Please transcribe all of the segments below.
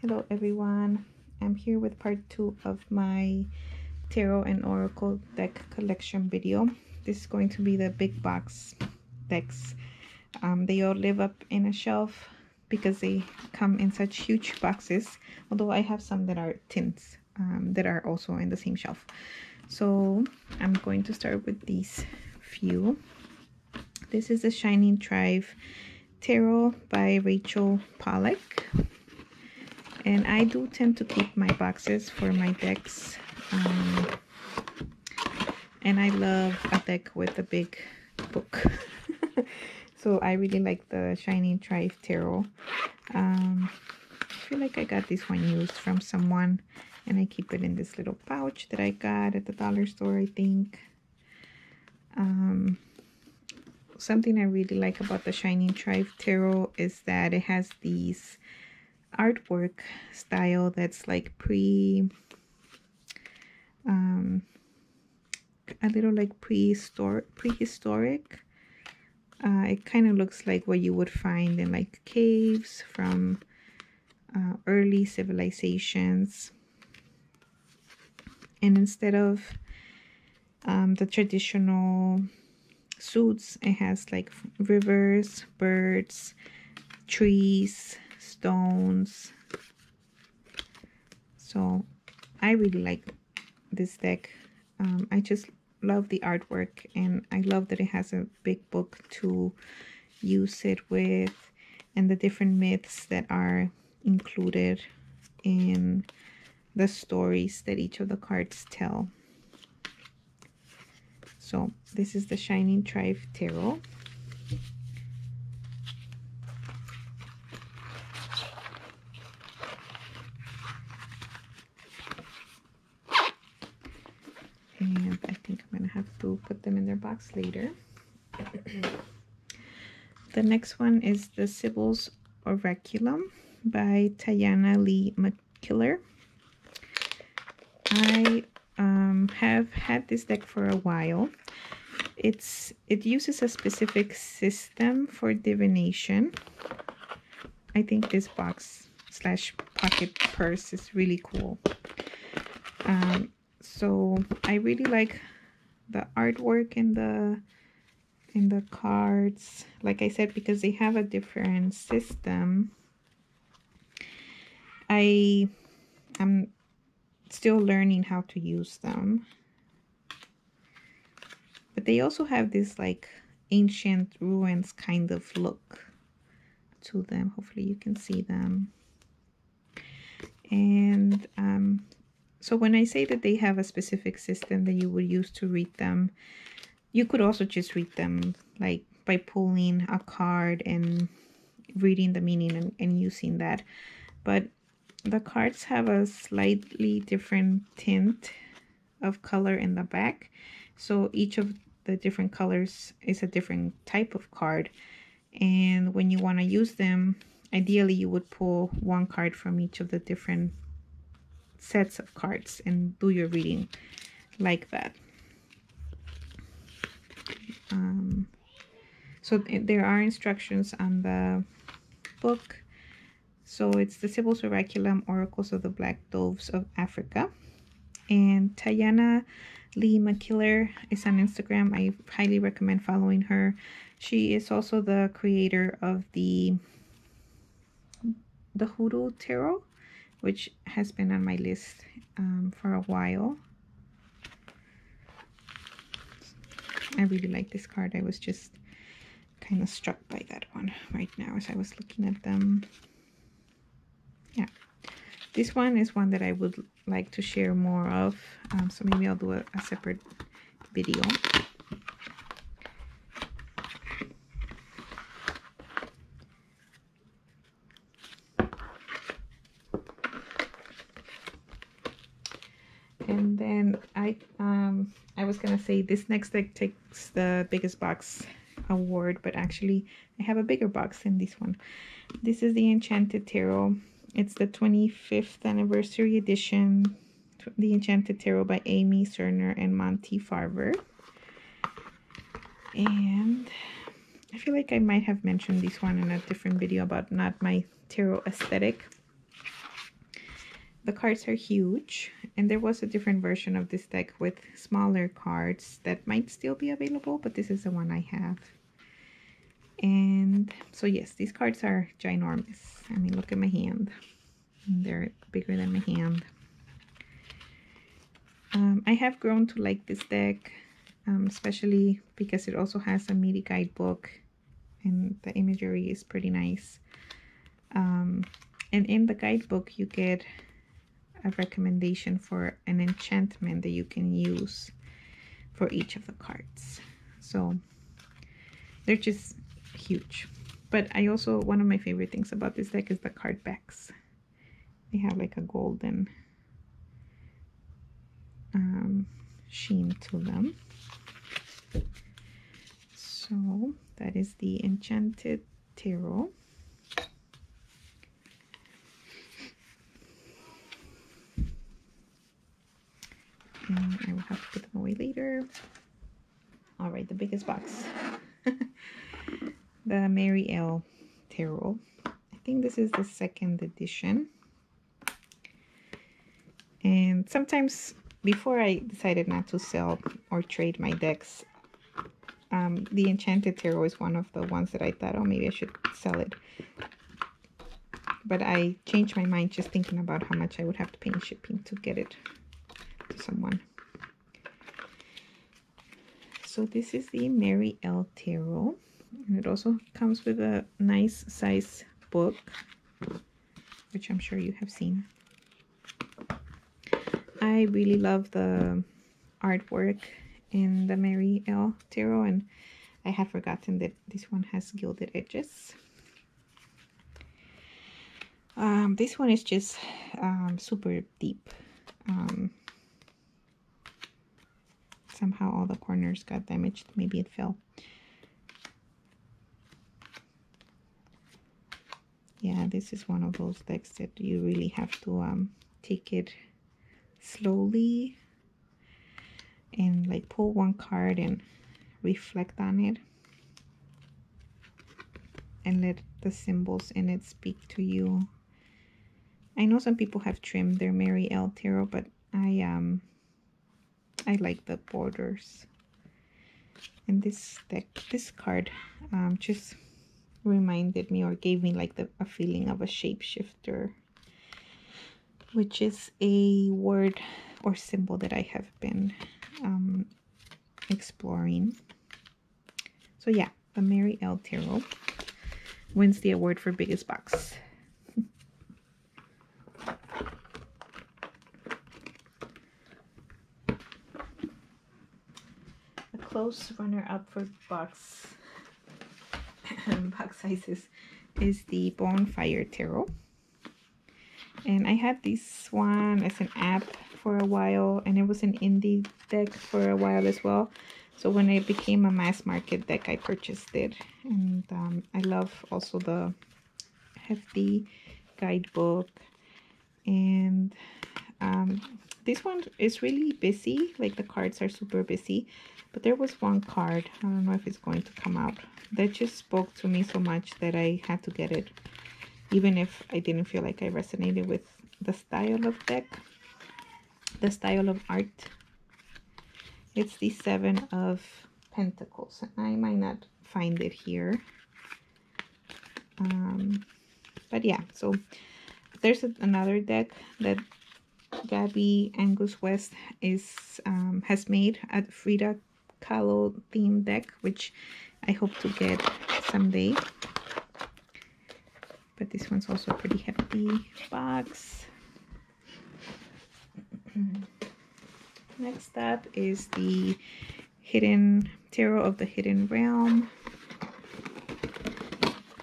Hello everyone, I'm here with part 2 of my tarot and oracle deck collection video. This is going to be the big box decks. They all live up in a shelf because they come in such huge boxes, although I have some that are tins that are also in the same shelf. So I'm going to start with these few. This is the Shining Tarot by Rachel Pollack. And I do tend to keep my boxes for my decks. And I love a deck with a big book. So I really like the Shining Tarot. I feel like I got this one used from someone. And I keep it in this little pouch that I got at the dollar store, I think. Something I really like about the Shining Tarot is that it has these artwork style that's like a little like prehistoric. It kind of looks like what you would find in like caves from early civilizations, and instead of the traditional suits, it has like rivers, birds, trees, stones. So I really like this deck. I just love the artwork, and I love that it has a big book to use it with, and the different myths that are included in the stories that each of the cards tell. So this is the Shining Tarot. And I think I'm going to have to put them in their box later. The next one is the Sibyl's Oraculum by Tiana Lee McKiller. I have had this deck for a while. It uses a specific system for divination. I think this box / pocket purse is really cool. So I really like the artwork in the cards, like I said, because they have a different system. I'm still learning how to use them, but they also have this like ancient ruins kind of look to them. Hopefully you can see them. And so when I say that they have a specific system that you would use to read them, you could also just read them like by pulling a card and reading the meaning and using that. But the cards have a slightly different tint of color in the back. So each of the different colors is a different type of card. And when you want to use them, ideally you would pull one card from each of the different sets of cards and do your reading like that. So there are instructions on the book. So it's the Sibyl's Oraculum, Oracles of the Black Doves of Africa. And Tiana Lee McKiller is on Instagram. I highly recommend following her. She is also the creator of the Hoodoo Tarot, which has been on my list for a while. I really like this card. I was just kind of struck by that one right now as I was looking at them. Yeah, this one is one that I would like to share more of, so maybe I'll do a separate video. And then I was gonna say this next deck takes the biggest box award, but actually I have a bigger box than this one. This is the Enchanted Tarot. It's the 25th anniversary edition, the Enchanted Tarot by Amy Cerner and Monty Farver. And I feel like I might have mentioned this one in a different video about not my tarot aesthetic. the cards are huge, and there was a different version of this deck with smaller cards that might still be available, but this is the one I have. And so yes, these cards are ginormous. I mean, look at my hand. They're bigger than my hand. I have grown to like this deck, especially because it also has a MIDI guidebook, and the imagery is pretty nice. And in the guidebook, you get a recommendation for an enchantment that you can use for each of the cards. So they're just huge. But I also, one of my favorite things about this deck is the card backs. They have like a golden sheen to them. So that is the Enchanted Tarot. And I will have to put them away later. All right, the biggest box. The Maryelle Tarot. I think this is the second edition. And sometimes, before I decided not to sell or trade my decks, the Enchanted Tarot is one of the ones that I thought, oh, maybe I should sell it. But I changed my mind just thinking about how much I would have to pay in shipping to get it to someone. So this is the Maryelle Tarot. And it also comes with a nice size book, which I'm sure you have seen. I really love the artwork in the Maryelle Tarot, and I had forgotten that this one has gilded edges. This one is just super deep. Somehow all the corners got damaged. Maybe it fell. Yeah, this is one of those decks that you really have to take it slowly and like pull one card and reflect on it and let the symbols in it speak to you. I know some people have trimmed their Maryelle Tarot, but I like the borders. And this deck, this card just reminded me or gave me like a feeling of a shapeshifter, which is a word or symbol that I have been exploring. So yeah, the Maryelle Tarot wins the award for biggest box. A close runner-up for box sizes is the Bonfire Tarot. And I had this one as an app for a while, and it was an indie deck for a while as well. So when it became a mass market deck, I purchased it. And I love also the hefty guidebook. And this one is really busy, like the cards are super busy. But there was one card, I don't know if it's going to come out, that just spoke to me so much that I had to get it, even if I didn't feel like I resonated with the style of deck, the style of art. It's the Seven of Pentacles, and I might not find it here. But yeah, so there's another deck that Gabby Angus West has made, a Frida Kahlo theme deck, which I hope to get someday. But this one's also a pretty hefty box. Next up is the Hidden Tarot of the Hidden Realm.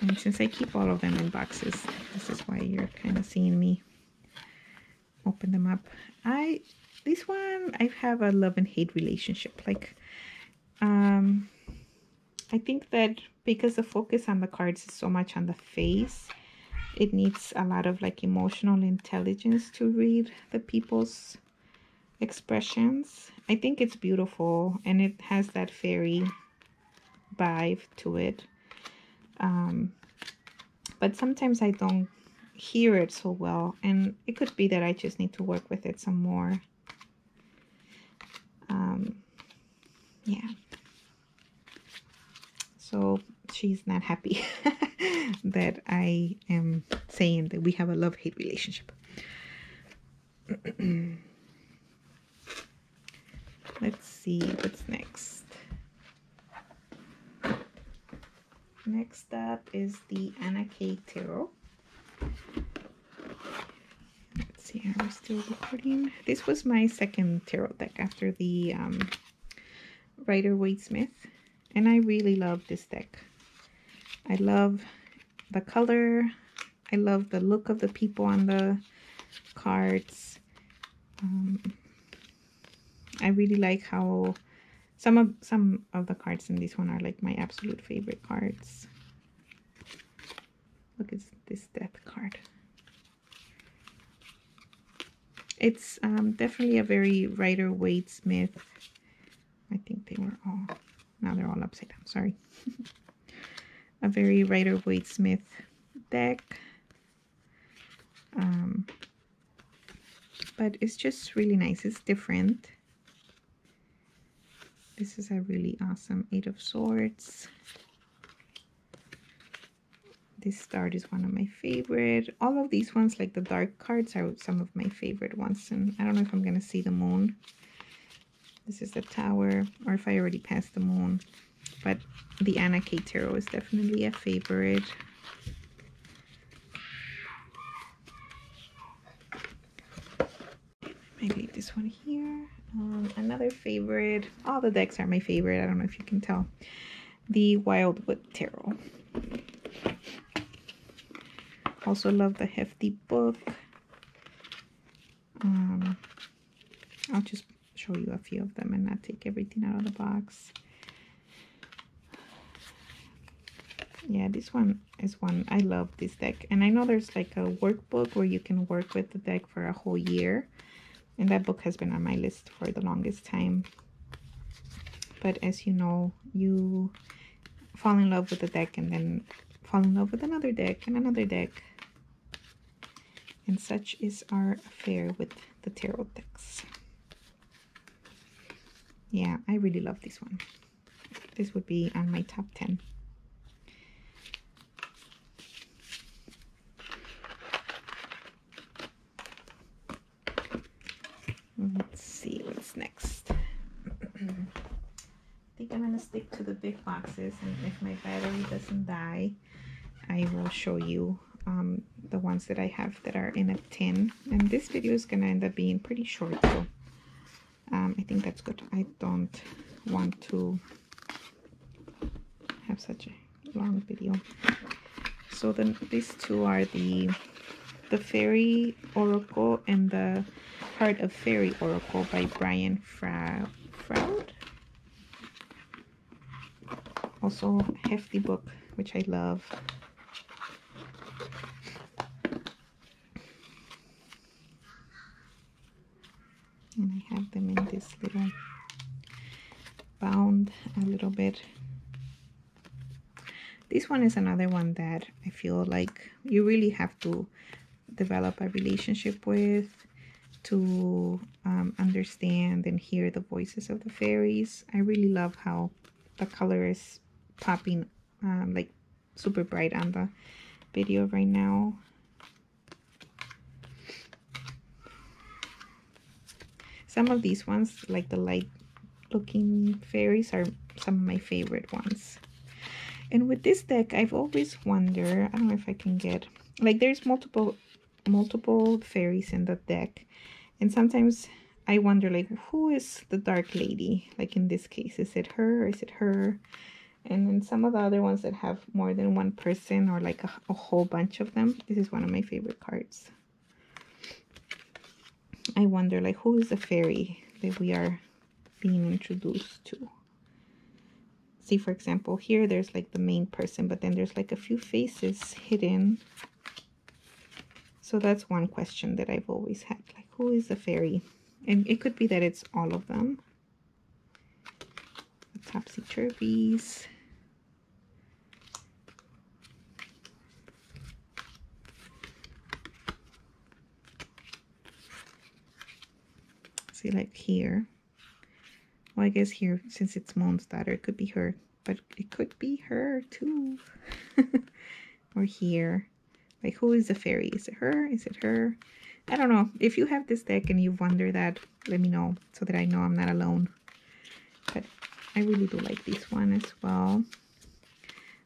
And since I keep all of them in boxes, this is why you're kind of seeing me open them up. This one, I have a love and hate relationship. Like, I think that because the focus on the cards is so much on the face, it needs a lot of like emotional intelligence to read the people's expressions. I think it's beautiful, and it has that fairy vibe to it. But sometimes I don't hear it so well, and it could be that I just need to work with it some more. Yeah, so she's not happy that I am saying that we have a love-hate relationship. Let's see what's next. Next up is the Enchanted Tarot. Let's see, are we still recording? This was my second tarot deck after the Rider-Waite-Smith, and I really love this deck. I love the color. I love the look of the people on the cards. I really like how some of the cards in this one are like my absolute favorite cards. Look at this death card. It's definitely a very Rider-Waite-Smith. I think they were all, now they're all upside down, sorry. A very Rider-Waite-Smith deck. But it's just really nice. It's different. This is a really awesome Eight of Swords. This start is one of my favorite. All of these ones, like the dark cards, are some of my favorite ones. And I don't know if I'm going to see the moon. This is the Tower, or if I already passed the moon. But the Enchanted Tarot is definitely a favorite. I leave this one here. Another favorite. All the decks are my favorite. I don't know if you can tell. The Wildwood Tarot. Also love the hefty book. I'll just show you a few of them and not take everything out of the box. Yeah, this one is one. I love this deck. And I know there's like a workbook where you can work with the deck for a whole year. And that book has been on my list for the longest time. But as you know, you fall in love with the deck and then fall in love with another deck and another deck. And such is our affair with the tarot decks. Yeah, I really love this one. This would be on my top 10. Let's see what's next. I think I'm gonna stick to the big boxes, and if my battery doesn't die, I will show you the ones that I have that are in a tin. And this video is gonna end up being pretty short, so I think that's good. I don't want to have such a long video. So then these two are the Fairy Oracle and the Heart of Fairy Oracle by Brian Froud. Also hefty book, which I love. And I have them in this little bound a little bit. This one is another one that I feel like you really have to develop a relationship with to understand and hear the voices of the fairies. I really love how the color is popping like super bright on the video right now. Some of these ones, like the light looking fairies, are some of my favorite ones. And with this deck, I've always wondered, I don't know if I can get, like there's multiple fairies in the deck. And sometimes I wonder, like, who is the dark lady? Like in this case, is it her or is it her? And then some of the other ones that have more than one person or like a whole bunch of them. This is one of my favorite cards. I wonder, like, who is the fairy that we are being introduced to? See, for example, here there's like the main person, but then there's like a few faces hidden. So that's one question that I've always had, like, who is the fairy? And it could be that it's all of them. The topsy-turvies. See, like here. Well, I guess here, since it's Moon's daughter, it could be her. But it could be her too. Or here. Like, who is the fairy? Is it her? Is it her? I don't know. If you have this deck and you wonder that, let me know so that I know I'm not alone. But I really do like this one as well.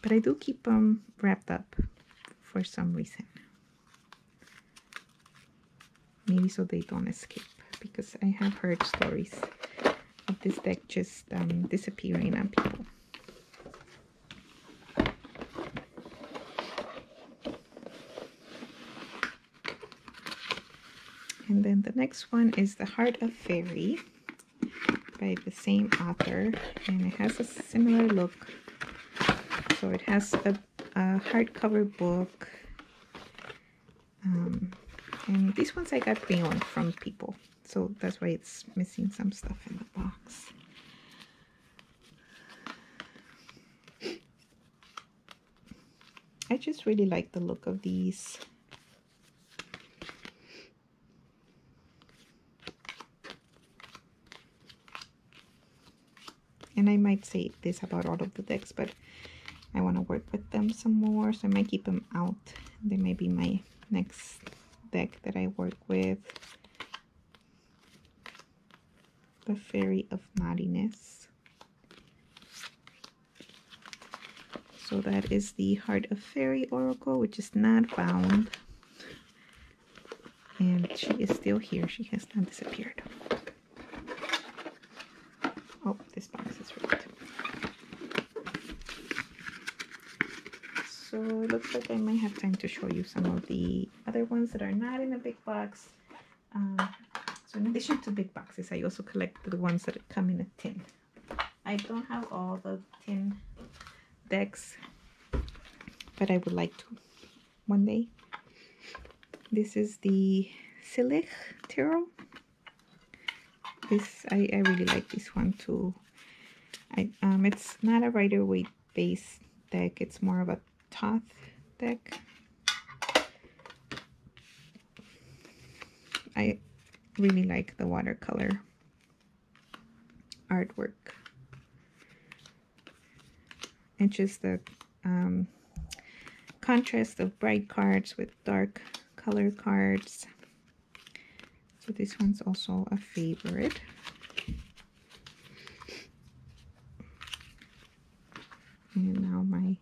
But I do keep them wrapped up for some reason. Maybe so they don't escape. Because I have heard stories of this deck just disappearing on people. And then the next one is The Heart of Fairy by the same author, and it has a similar look. So it has a hardcover book, and these ones I got pre-owned from people, so that's why it's missing some stuff in the box. I just really like the look of these. And I might say this about all of the decks, but I want to work with them some more, so I might keep them out. They may be my next deck that I work with. The Fairy of Naughtiness. So that is the Heart of Fairy Oracle, which is not bound. And she is still here. She has not disappeared. Oh, this box is ripped. So it looks like I might have time to show you some of the other ones that are not in a big box. So in addition to big boxes, I also collect the ones that come in a tin. I don't have all the tin decks, but I would like to one day. This is the Maryelle Tarot. I really like this one too. It's not a Rider-Waite base deck, it's more of a Thoth deck. I really like the watercolor artwork. And just the contrast of bright cards with dark color cards. So this one's also a favorite. And now my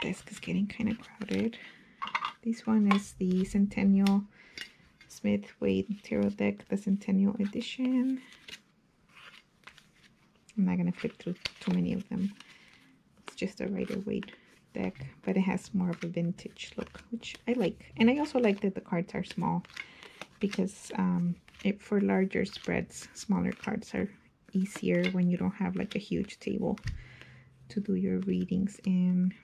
desk is getting kind of crowded. This one is the Centennial Smith-Waite Tarot deck, the Centennial Edition. I'm not going to flip through too many of them. It's just a Rider-Waite deck, but it has more of a vintage look, which I like. And I also like that the cards are small, because for larger spreads, smaller cards are easier when you don't have like a huge table to do your readings in.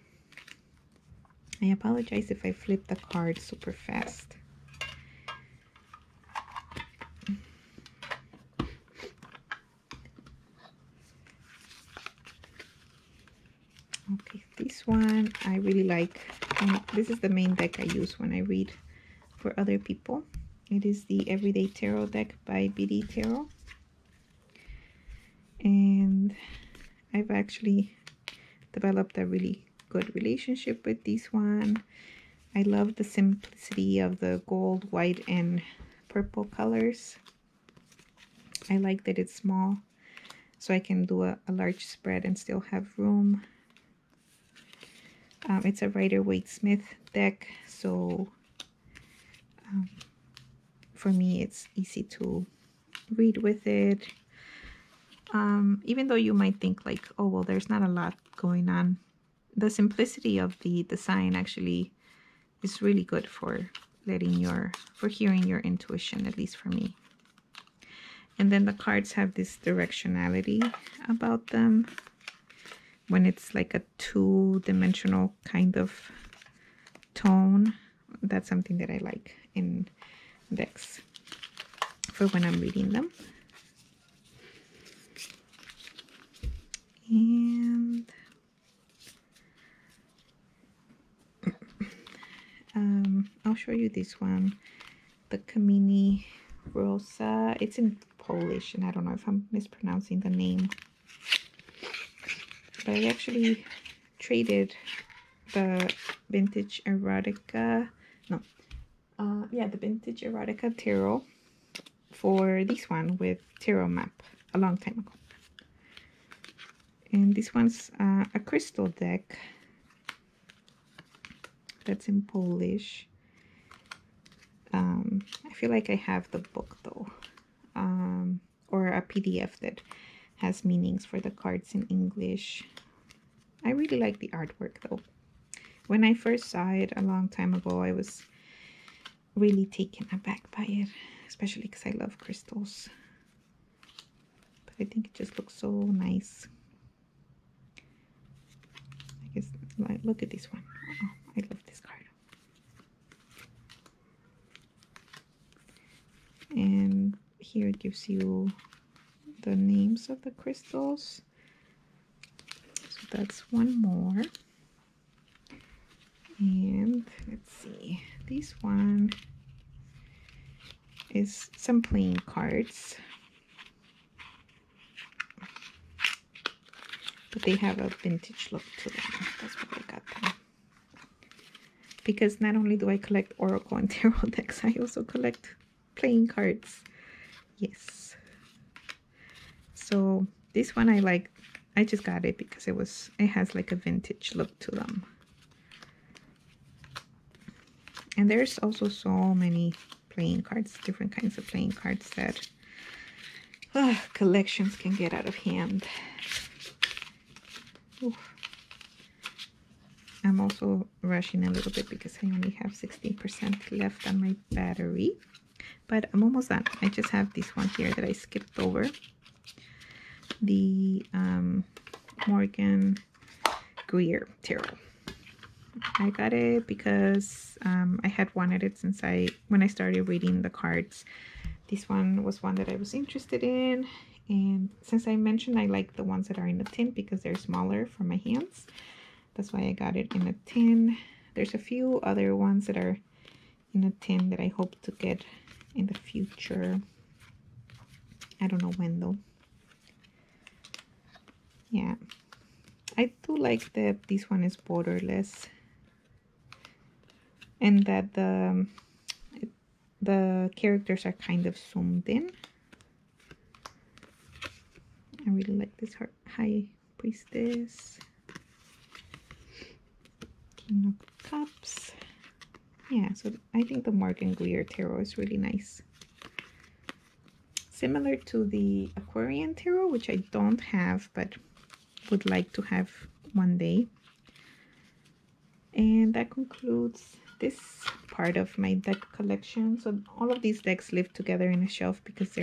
I apologize if I flip the card super fast. Okay, this one I really like. This is the main deck I use when I read for other people. It is the Everyday Tarot deck by BD Tarot. And I've actually developed a really good relationship with this one. I love the simplicity of the gold, white, and purple colors. I like that it's small, so I can do a large spread and still have room. It's a Rider-Waite Smith deck, so for me it's easy to read with it. Even though you might think like, oh well, there's not a lot going on, the simplicity of the design actually is really good for hearing your intuition, at least for me. And then the cards have this directionality about them when it's like a two-dimensional kind of tone. That's something that I like in decks for when I'm reading them. And I'll show you this one, the Kamini Rosa. It's in Polish, and I don't know if I'm mispronouncing the name. But I actually traded the vintage erotica. No. Yeah, the vintage erotica tarot for this one with tarot map a long time ago. And this one's a crystal deck that's in Polish. I feel like I have the book though, or a PDF that has meanings for the cards in English. I really like the artwork though. When I first saw it a long time ago, I was really taken aback by it, especially because I love crystals. But I think it just looks so nice. I guess, like, look at this one. Oh, I love this card. And here it gives you the names of the crystals. So that's one more. And let's see, this one is some playing cards, but they have a vintage look to them. That's what I got them. Because not only do I collect Oracle and Tarot decks, I also collect playing cards. Yes. So this one I like. I just got it because it has like a vintage look to them. And there's also so many playing cards, different kinds of playing cards that collections can get out of hand. Oof. I'm also rushing a little bit because I only have 16% left on my battery. But I'm almost done. I just have this one here that I skipped over. The Morgan Greer Tarot. I got it because I had wanted it since when I started reading the cards. This one was one that I was interested in, and since I mentioned I like the ones that are in a tin because they're smaller for my hands, that's why I got it in a tin. There's a few other ones that are in a tin that I hope to get in the future. I don't know when though. Yeah, I do like that this one is borderless, and that the characters are kind of zoomed in. I really like this High Priestess, King of Cups. Yeah, so I think the Morgan Greer Tarot is really nice. Similar to the Aquarian Tarot, which I don't have but would like to have one day. And that concludes this part of my deck collection. So all of these decks live together in a shelf because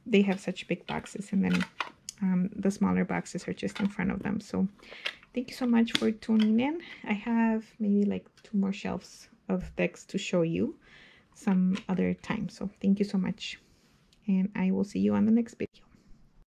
they have such big boxes, and then the smaller boxes are just in front of them. So thank you so much for tuning in. I have maybe like 2 more shelves of decks to show you some other time. So thank you so much, and I will see you on the next video.